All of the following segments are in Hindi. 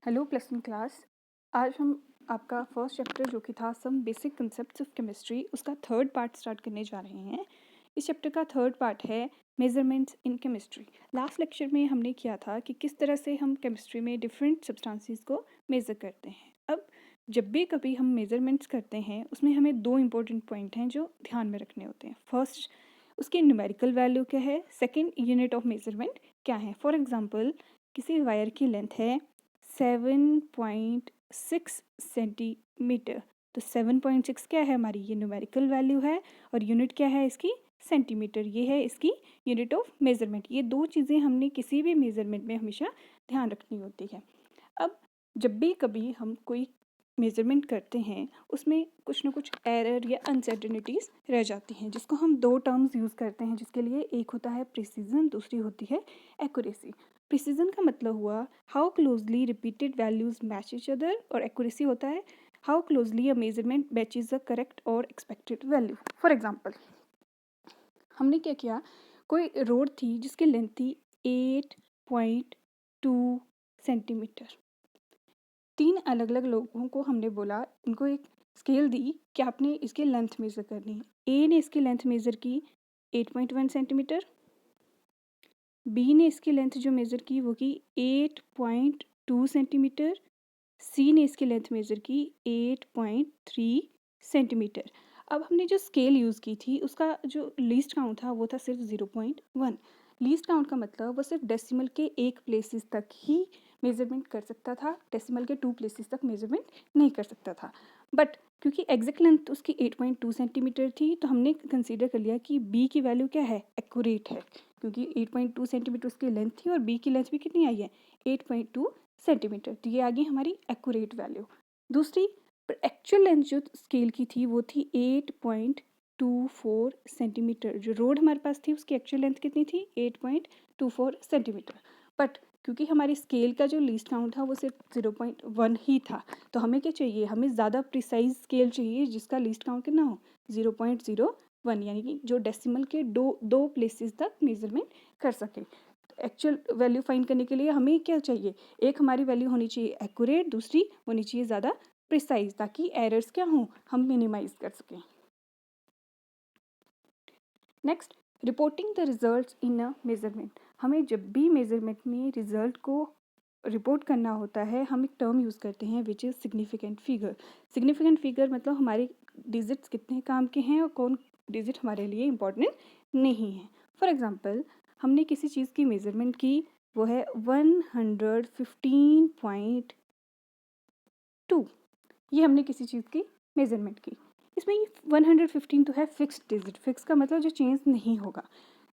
Hello plus one class. आज हम आपका फर्स्ट चैप्टर जो कि था some basic concepts of chemistry उसका थर्ड पार्ट स्टार्ट करने जा रहे हैं। इस चैप्टर का थर्ड पार्ट है measurements in chemistry. Last lecture में हमने किया था कि किस तरह से हम केमिस्ट्री में डिफरेंट सब्सटेंसेस को मेज़र करते हैं। अब जब भी कभी हम मेजरमेंट्स करते हैं उसमें हमें दो इम्पोर्टेंट पॉइंट हैं जो ध्यान में रखने होते हैं। फर्स्ट, उसकी न्यूमेरिकल वैल्यू क्या है। सेकेंड, यूनिट ऑफ मेजरमेंट क्या है। फॉर एग्जाम्पल, किसी वायर की लेंथ है 7.6 सेंटीमीटर। तो 7.6 क्या है हमारी, ये न्यूमेरिकल वैल्यू है और यूनिट क्या है इसकी, सेंटीमीटर। ये है इसकी यूनिट ऑफ मेजरमेंट। ये दो चीज़ें हमने किसी भी मेजरमेंट में हमेशा ध्यान रखनी होती है। अब जब भी कभी हम कोई मेजरमेंट करते हैं उसमें कुछ ना कुछ एरर या अनसर्टेनिटीज़ रह जाती हैं, जिसको हम दो टर्म्स यूज़ करते हैं जिसके लिए। एक होता है प्रिसीजन, दूसरी होती है एक्यूरेसी। प्रिसीजन का मतलब हुआ how closely repeated values match each other, और एक्यूरेसी होता है how closely a measurement matches the correct और एक्सपेक्टेड वैल्यू। फॉर एग्जाम्पल, हमने क्या किया, कोई रोड थी जिसकी लेंथ थी 8.2 सेंटीमीटर। तीन अलग अलग लोगों को हमने बोला, उनको एक स्केल दी कि आपने इसकी लेंथ मेज़र करनी है। ए ने इसकी लेंथ मेज़र की 8.1 सेंटीमीटर, बी ने इसकी लेंथ जो मेज़र की वो की 8.2 सेंटीमीटर, सी ने इसकी लेंथ मेज़र की 8.3 सेंटीमीटर। अब हमने जो स्केल यूज़ की थी उसका जो लीस्ट काउंट था वो था सिर्फ 0.1। लीस्ट काउंट का मतलब वो सिर्फ डेसिमल के एक प्लेसेस तक ही मेज़रमेंट कर सकता था, डेसिमल के 2 प्लेसेस तक मेज़रमेंट नहीं कर सकता था। बट क्योंकि एग्जैक्ट लेंथ उसकी 8.2 सेंटीमीटर थी तो हमने कंसीडर कर लिया कि बी की वैल्यू क्या है, एक्यूरेट है, क्योंकि 8.2 सेंटीमीटर उसकी लेंथ थी और बी की लेंथ भी कितनी आई है, 8.2 सेंटीमीटर। तो ये आ गई हमारी एक्यूरेट वैल्यू। दूसरी, एक्चुअल लेंथ जो स्केल की थी वो थी 8.24 सेंटीमीटर। जो रोड हमारे पास थी उसकी एक्चुअल लेंथ कितनी थी, 8.24 सेंटीमीटर। बट क्योंकि हमारी स्केल का जो लीस्ट काउंट था वो सिर्फ 0.1 ही था, तो हमें क्या चाहिए, हमें ज़्यादा प्रिसाइज स्केल चाहिए जिसका लीस्ट काउंट कितना हो, 0.01, यानी कि जो डेसिमल के दो प्लेसेस तक मेजरमेंट कर सके। एक्चुअल वैल्यू फाइंड करने के लिए हमें क्या चाहिए, एक हमारी वैल्यू होनी चाहिए एक्यूरेट, दूसरी होनी चाहिए ज़्यादा प्रिसाइज, ताकि एरर्स क्या हों हम मिनिमाइज कर सकें। Next, reporting the results in a measurement. हमें जब भी मेजरमेंट में रिजल्ट को रिपोर्ट करना होता है हम एक टर्म यूज़ करते हैं which is significant figure. Significant figure मतलब हमारे डिजिट्स कितने काम के हैं और कौन डिजिट हमारे लिए इम्पोर्टेंट नहीं है। फॉर एग्जांपल, हमने किसी चीज़ की मेजरमेंट की, वो है 115.2। ये हमने किसी चीज़ की मेजरमेंट की। इसमें ये 115 तो है फिक्स्ड डिजिट। फिक्स का मतलब जो चेंज नहीं होगा।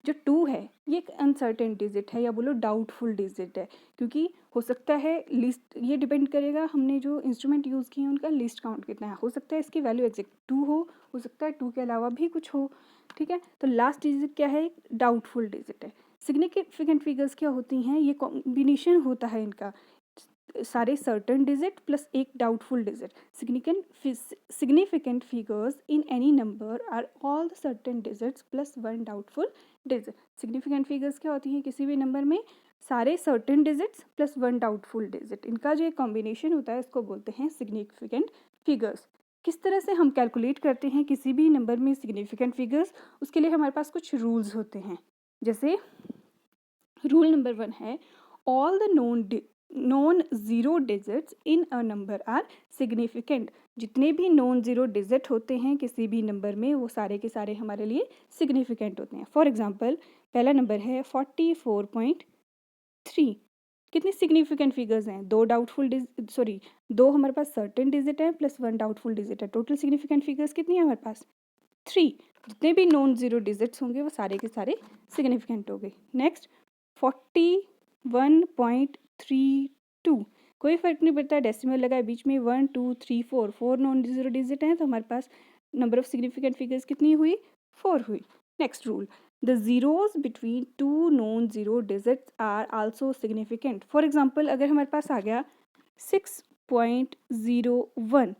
जो 2 है ये एक अनसर्टेन डिजिट है, या बोलो डाउटफुल डिजिट है, क्योंकि हो सकता है लिस्ट, ये डिपेंड करेगा हमने जो इंस्ट्रूमेंट यूज़ किए हैं उनका लिस्ट काउंट कितना है। हो सकता है इसकी वैल्यू एग्जैक्ट 2 हो सकता है 2 के अलावा भी कुछ हो। ठीक है, तो लास्ट डिजिट क्या है, डाउटफुल डिजिट है। सिग्निफिकेंट फिगर्स क्या होती हैं, ये कॉम्बिनेशन होता है इनका, सारे सर्टेन डिजिट प्लस एक doubtful digit. Significant figures in any number are all the certain digits plus one doubtful digit. Significant figures क्या होती हैं, किसी भी नंबर में सारे certain digits plus one doubtful digit, इनका जो एक कॉम्बिनेशन होता है इसको बोलते हैं सिग्निफिकेंट फिगर्स। किस तरह से हम कैलकुलेट करते हैं किसी भी नंबर में सिग्निफिकेंट फिगर्स, उसके लिए हमारे पास कुछ रूल्स होते हैं। जैसे रूल नंबर 1 है, all the non zero digits in a number are significant. जितने भी नॉन ज़ीरो डिजिट होते हैं किसी भी नंबर में वो सारे के सारे हमारे लिए सिग्निफिकेंट होते हैं। फॉर एग्जांपल, पहला नंबर है 44.3। कितनी सिग्निफिकेंट फिगर्स हैं, दो हमारे पास सर्टेन डिजिट है प्लस वन डाउटफुल डिजिट है। टोटल सिग्निफिकेंट फिगर्स कितनी है हमारे पास, 3। जितने भी नॉन ज़ीरो डिजिट्स होंगे वो सारे के सारे सिग्निफिकेंट हो गए। नेक्स्ट, 41.32। कोई फ़र्क नहीं पड़ता, डेसिमल लगा है बीच में, 1 2 3 4, 4 नॉन ज़ीरो डिजिट हैं तो हमारे पास नंबर ऑफ सिग्निफिकेंट फिगर्स कितनी हुई, 4 हुई। Next rule, the zeros between two non zero digits are also significant. For example, अगर हमारे पास आ गया 6.01,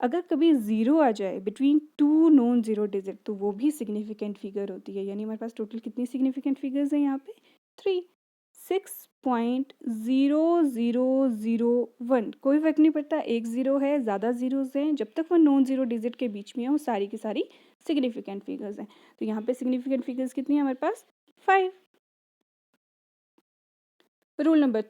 अगर कभी ज़ीरो आ जाए between two non zero digit तो वो भी सिग्निफिकेंट फिगर होती है। यानी हमारे पास टोटल कितनी सिग्निफिकेंट फिगर्स हैं यहाँ पे, 3। 6.0001। कोई फर्क नहीं पड़ता, एक ज़ीरो है, ज़्यादा ज़ीरोज़ हैं, जब तक वो नॉन ज़ीरो डिजिट के बीच में है वो सारी की सारी सिग्निफिकेंट फिगर्स हैं। तो यहाँ पे सिग्निफिकेंट फिगर्स कितनी है हमारे पास? 5। रूल नंबर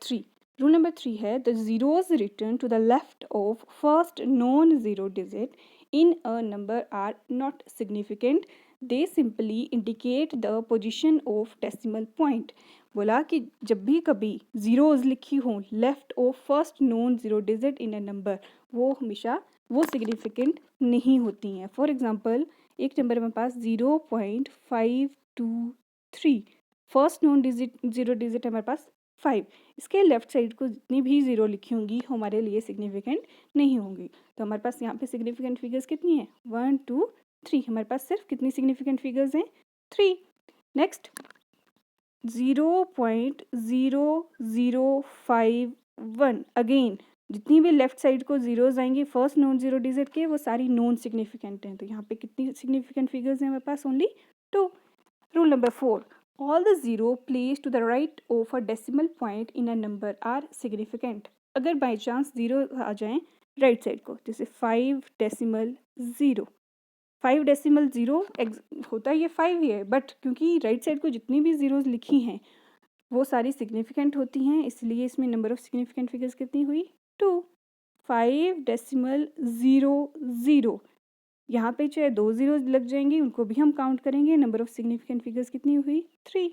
3 है the zeros return to the left of first non zero digit in a number are not significant, they simply indicate the position of decimal point. बोला कि जब भी कभी ज़ीरोज़ लिखी हों left of first non zero digit in a number, वो हमेशा वो सिग्निफिकेंट नहीं होती हैं। फॉर एग्ज़ाम्पल एक नंबर हमारे पास 0.523, first non digit zero digit हमारे पास 5, इसके लेफ्ट साइड को जितनी भी ज़ीरो लिखी होंगी हमारे लिए सिग्निफिकेंट नहीं होंगी। तो हमारे पास यहाँ पे सिग्निफिकेंट फिगर्स कितनी है? 1 2 3। हमारे पास सिर्फ कितनी सिग्निफिकेंट फिगर्स हैं? 3। नेक्स्ट 0.0051, अगेन जितनी भी लेफ्ट साइड को ज़ीरोज़ आएंगी फर्स्ट नॉन ज़ीरो डिजिट के, वो सारी नॉन सिग्निफिकेंट हैं। तो यहाँ पे कितनी सिग्निफिकेंट फिगर्स हैं हमारे पास? Only 2। Rule number 4, all the zero placed to the right of a decimal point in a number are significant। अगर बाई चांस ज़ीरो आ जाएं राइट साइड को, जैसे 5.0, 5.0 होता ये 5 ही है, बट क्योंकि राइट साइड को जितनी भी ज़ीरोज़ लिखी हैं वो सारी सिग्निफिकेंट होती हैं, इसलिए इसमें नंबर ऑफ सिग्निफिकेंट फिगर्स कितनी हुई? 2। 5.00, यहाँ पे चाहे 2 ज़ीरोज़ लग जाएंगी उनको भी हम काउंट करेंगे। नंबर ऑफ सिग्निफिकेंट फिगर्स कितनी हुई? 3।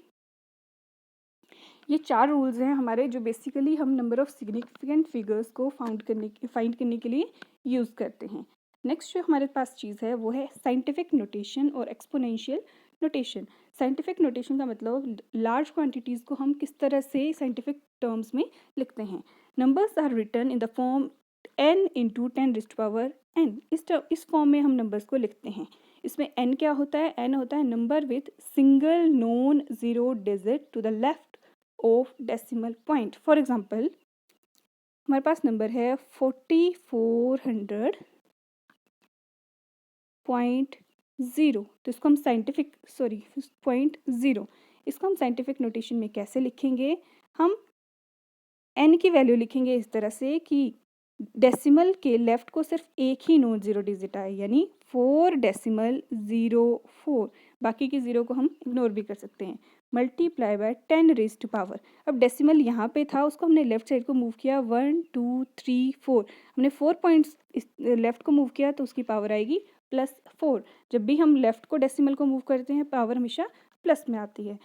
ये 4 रूल्स हैं हमारे जो बेसिकली हम नंबर ऑफ सिग्निफिकेंट फिगर्स को फाइंड करने के लिए यूज़ करते हैं। नेक्स्ट जो हमारे पास चीज़ है वो है साइंटिफिक नोटेशन और एक्सपोनेंशियल नोटेशन। साइंटिफिक नोटेशन का मतलब लार्ज क्वांटिटीज़ को हम किस तरह से साइंटिफिक टर्म्स में लिखते हैं। Numbers are written in the form n into 10⁻n। इस फॉर्म में हम नंबर्स को लिखते हैं। इसमें n क्या होता है? n होता है number with single non zero digit to the left of decimal point. For example हमारे पास नंबर है 4400.0, तो इसको हम साइंटिफिक नोटेशन में कैसे लिखेंगे? हम n की वैल्यू लिखेंगे इस तरह से कि डेसिमल के लेफ्ट को सिर्फ एक ही नॉन ज़ीरो डिजिट आए, यानी 4.04, बाकी की ज़ीरो को हम इग्नोर भी कर सकते हैं, मल्टीप्लाई बाय 10⁻⁴। अब डेसिमल यहाँ पे था, उसको हमने लेफ्ट साइड को मूव किया 1 2 3 4, हमने 4 पॉइंट्स लेफ्ट को मूव किया तो उसकी पावर आएगी +4। जब भी हम लेफ्ट को डेसिमल को मूव करते हैं पावर हमेशा प्लस में आती है।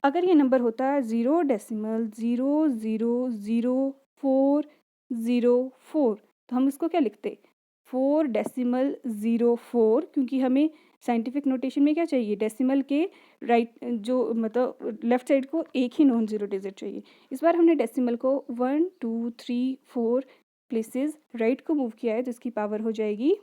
अगर ये नंबर होता है 0.000404, तो हम इसको क्या लिखते? 4.04, क्योंकि हमें साइंटिफिक नोटेशन में क्या चाहिए? डेसिमल के राइट जो मतलब लेफ्ट साइड को एक ही नॉन ज़ीरो डिजिट चाहिए। इस बार हमने डेसिमल को 1 2 3 4 प्लेसेस राइट को मूव किया है, तो इसकी पावर हो जाएगी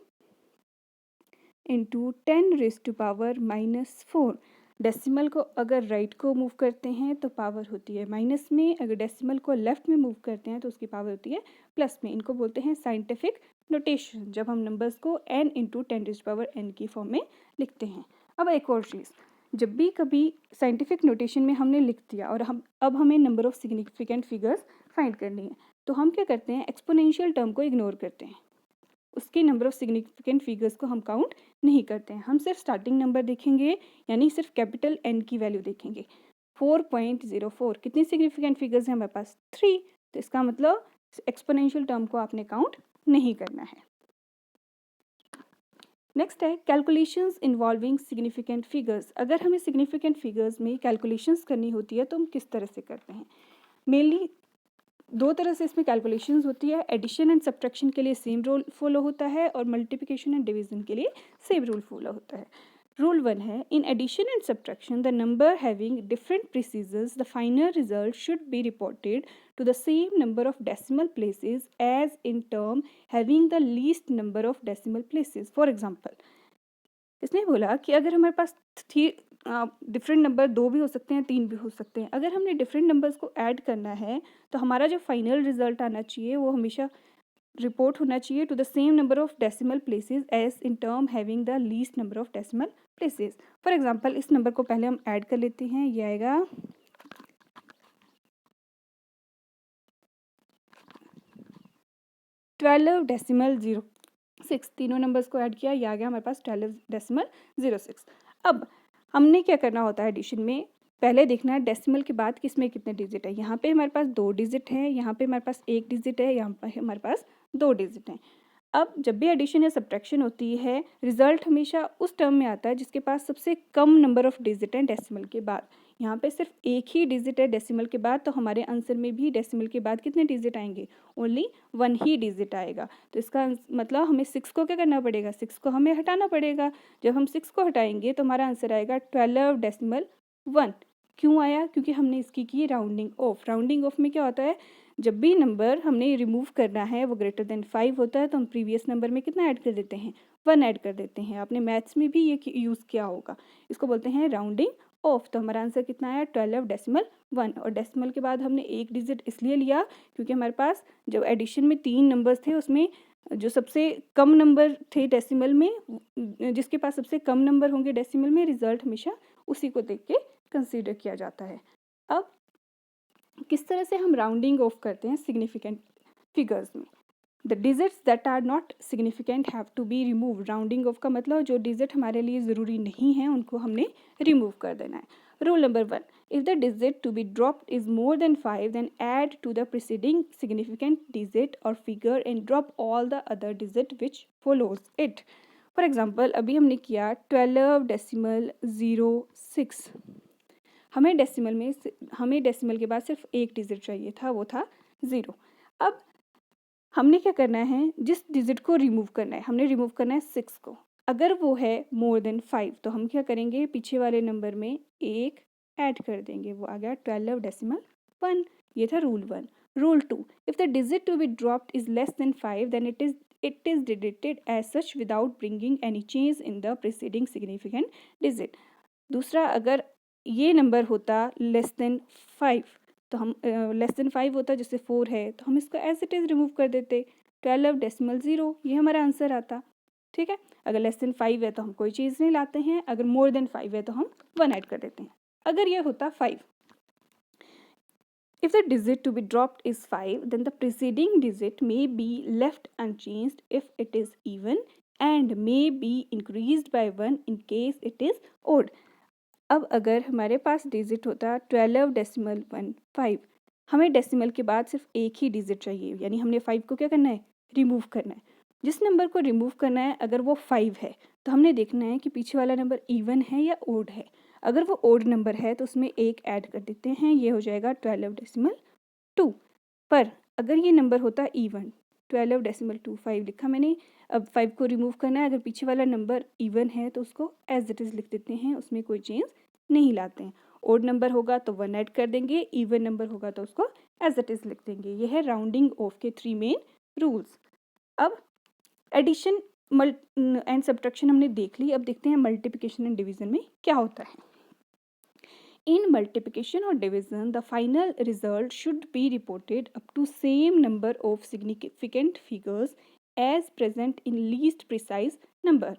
इंटू 10⁻⁻4। डेसिमल को अगर राइट को मूव करते हैं तो पावर होती है माइनस में, अगर डेसिमल को लेफ्ट में मूव करते हैं तो उसकी पावर होती है प्लस में। इनको बोलते हैं साइंटिफिक नोटेशन, जब हम नंबर्स को n इंटू 10⁻n की फॉर्म में लिखते हैं। अब एक और चीज़, जब भी कभी साइंटिफिक नोटेशन में हमने लिख दिया और अब हमें number of significant figures find करनी है, तो हम क्या करते हैं? एक्सपोनेंशियल टर्म को इग्नोर करते हैं, उसके नंबर ऑफ सिग्निफिकेंट फिगर्स को हम काउंट नहीं करते हैं। हम सिर्फ स्टार्टिंग नंबर देखेंगे, यानी सिर्फ कैपिटल N की वैल्यू देखेंगे। 4.04, कितनी सिग्निफिकेंट फिगर्स हैं हमारे पास? 3। तो इसका मतलब एक्सपोनेंशियल टर्म को आपने काउंट नहीं करना है। नेक्स्ट है कैलकुलेशंस इन्वॉल्विंग सिग्निफिकेंट फिगर्स। अगर हमें सिग्निफिकेंट फिगर्स में कैलकुलेशंस करनी होती है तो हम किस तरह से करते हैं? मेनली 2 तरह से इसमें कैलकुलेशंस होती है। एडिशन एंड सब्ट्रैक्शन के लिए सेम रूल फॉलो होता है और मल्टीप्लिकेशन एंड डिवीजन के लिए सेम रूल फॉलो होता है। रूल 1 है in addition and subtraction the number having different precisions the final result should be reported to the same number of decimal places as in term having the least number of decimal places. For example इसने बोला कि अगर हमारे पास डिफरेंट नंबर 2 भी हो सकते हैं, 3 भी हो सकते हैं, अगर हमने डिफरेंट नंबर्स को ऐड करना है तो हमारा जो फाइनल रिजल्ट आना चाहिए वो हमेशा रिपोर्ट होना चाहिए to the same number of decimal places as in term having the least number of decimal places. For example इस नंबर को पहले हम ऐड कर लेते हैं, ये आएगा 12.06, तीनों नंबर्स को ऐड किया, ये आ गया हमारे पास 12.06। अब हमने क्या करना होता है एडिशन में, पहले देखना है डेसिमल के बाद किसमें कितने डिजिट है। यहाँ पे हमारे पास 2 डिजिट हैं, यहाँ पे हमारे पास 1 डिजिट है, यहाँ पे हमारे पास 2 डिजिट हैं। अब जब भी एडिशन या सब्ट्रैक्शन होती है, रिजल्ट हमेशा उस टर्म में आता है जिसके पास सबसे कम नंबर ऑफ डिजिट हैं डेसिमल के बाद। यहाँ पे सिर्फ एक ही डिजिट है डेसिमल के बाद, तो हमारे आंसर में भी डेसिमल के बाद कितने डिजिट आएंगे, ओनली 1 ही डिजिट आएगा। तो इसका मतलब हमें 6 को क्या करना पड़ेगा, 6 को हमें हटाना पड़ेगा। जब हम 6 को हटाएंगे तो हमारा आंसर आएगा 12.1। क्यों आया, क्योंकि हमने इसकी की राउंडिंग ऑफ। राउंडिंग ऑफ में क्या होता है, जब भी नंबर हमने रिमूव करना है वो ग्रेटर देन 5 होता है, तो हम प्रीवियस नंबर में कितना ऐड कर देते हैं, 1 ऐड कर देते हैं। आपने मैथ्स में भी ये यूज़ किया होगा, इसको बोलते हैं राउंडिंग ऑफ। तो हमारा आंसर कितना आया, 12.1। और डेसिमल के बाद हमने एक डिजिट इसलिए लिया क्योंकि हमारे पास जब एडिशन में 3 नंबर्स थे, उसमें जो सबसे कम नंबर थे डेसिमल में, जिसके पास सबसे कम नंबर होंगे डेसिमल में, रिजल्ट हमेशा उसी को देख के कंसीडर किया जाता है। अब किस तरह से हम राउंडिंग ऑफ करते हैं सिग्निफिकेंट फिगर्स में। The digits that are not significant have to be remove. Rounding off का मतलब जो डिजिट हमारे लिए ज़रूरी नहीं है उनको हमने रिमूव कर देना है। Rule number 1, if the digit to be dropped is more than 5 then add to the preceding significant digit और figure and drop all the other digit which follows it. For example अभी हमने किया 12.06, हमें डेसिमल के बाद सिर्फ एक डिजिट चाहिए था, वो था 0। अब हमने क्या करना है, जिस डिजिट को रिमूव करना है, हमने रिमूव करना है 6 को। अगर वो है मोर देन 5 तो हम क्या करेंगे, पीछे वाले नंबर में 1 ऐड कर देंगे, वो आ गया 12.1। ये था rule 1। Rule 2, if the digit to be dropped is less than 5 then it is digited as such without bringing any change in the preceding significant digit. दूसरा, अगर ये नंबर होता लेस देन 5 तो हम लेस देन 5 होता, जैसे 4 है तो हम इसको एज इट इज़ रिमूव कर देते, 12.0, ये हमारा आंसर आता। ठीक है, अगर लेस देन 5 है तो हम कोई चीज़ नहीं लाते हैं, अगर मोर देन 5 है तो हम 1 ऐड कर देते हैं। अगर ये होता 5, if the digit to be dropped is 5 then the preceding digit may be left unchanged if it is even and may be increased by 1 in case it is odd। अब अगर हमारे पास डिजिट होता 12.15, हमें डेसिमल के बाद सिर्फ एक ही डिजिट चाहिए, यानी हमने 5 को क्या करना है, रिमूव करना है। जिस नंबर को रिमूव करना है, अगर वो 5 है तो हमने देखना है कि पीछे वाला नंबर इवन है या ओड है। अगर वो ओड नंबर है तो उसमें एक ऐड कर देते हैं, ये हो जाएगा 12.2। पर अगर ये नंबर होता इवन, 12.25 लिखा मैंने, अब 5 को रिमूव करना है, अगर पीछे वाला नंबर इवन है तो उसको एज इट इज़ लिख देते हैं, उसमें कोई चेंज नहीं लाते हैं। ओड नंबर होगा तो 1 ऐड कर देंगे, इवन नंबर होगा तो उसको एज इट इज़ लिख देंगे। ये है राउंडिंग ऑफ के 3 मेन रूल्स। अब एडिशन एंड सब्ट्रैक्शन हमने देख ली, अब देखते हैं मल्टीप्लिकेशन एंड डिवीजन में क्या होता है। In multiplication or division, the final result should be reported up to same number of significant figures as present in least precise number।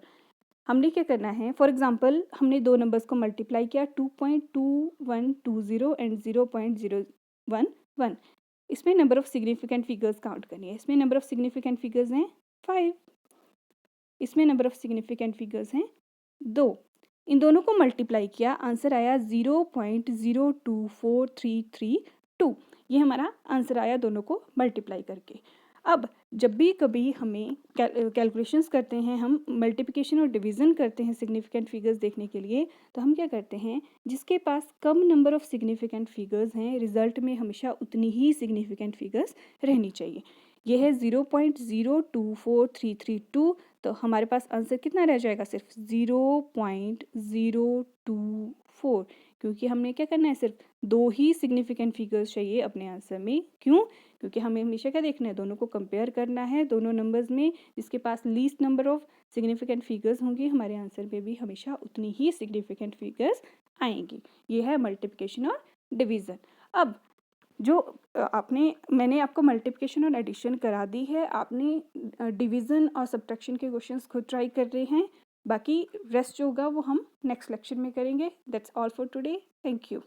हमने क्या करना है, फॉर एग्जाम्पल हमने दो नंबर्स को मल्टीप्लाई किया, 2.2120 एंड 0.011। इसमें number of significant figures count करनी है। इसमें नंबर ऑफ सिग्निफिकेंट फिगर्स हैं 5, इसमें नंबर ऑफ सिग्निफिकेंट फिगर्स हैं 2। इन दोनों को मल्टीप्लाई किया, आंसर आया 0.024332। ये हमारा आंसर आया दोनों को मल्टीप्लाई करके। अब जब भी कभी हमें कैलकुलेशंस करते हैं, हम मल्टीप्लिकेशन और डिवीज़न करते हैं सिग्निफिकेंट फिगर्स देखने के लिए, तो हम क्या करते हैं, जिसके पास कम नंबर ऑफ सिग्निफिकेंट फिगर्स हैं, रिजल्ट में हमेशा उतनी ही सिग्निफिकेंट फिगर्स रहनी चाहिए। यह है 0.024332, तो हमारे पास आंसर कितना रह जाएगा, सिर्फ 0.024, क्योंकि हमने क्या करना है, सिर्फ 2 ही सिग्निफिकेंट फिगर्स चाहिए अपने आंसर में। क्यों, क्योंकि हमें हमेशा क्या देखना है, दोनों को कंपेयर करना है। दोनों नंबर्स में जिसके पास least number of significant figures होंगी, हमारे आंसर में भी हमेशा उतनी ही सिग्निफिकेंट फिगर्स आएंगी। ये है मल्टीप्लिकेशन और डिवीज़न। अब जो मैंने आपको मल्टीप्लिकेशन और एडिशन करा दी है, आपने डिवीज़न और सब्ट्रैक्शन के क्वेश्चंस खुद ट्राई कर रहे हैं। बाकी रेस्ट जो होगा वो हम नेक्स्ट लेक्चर में करेंगे। That's all for today, thank you.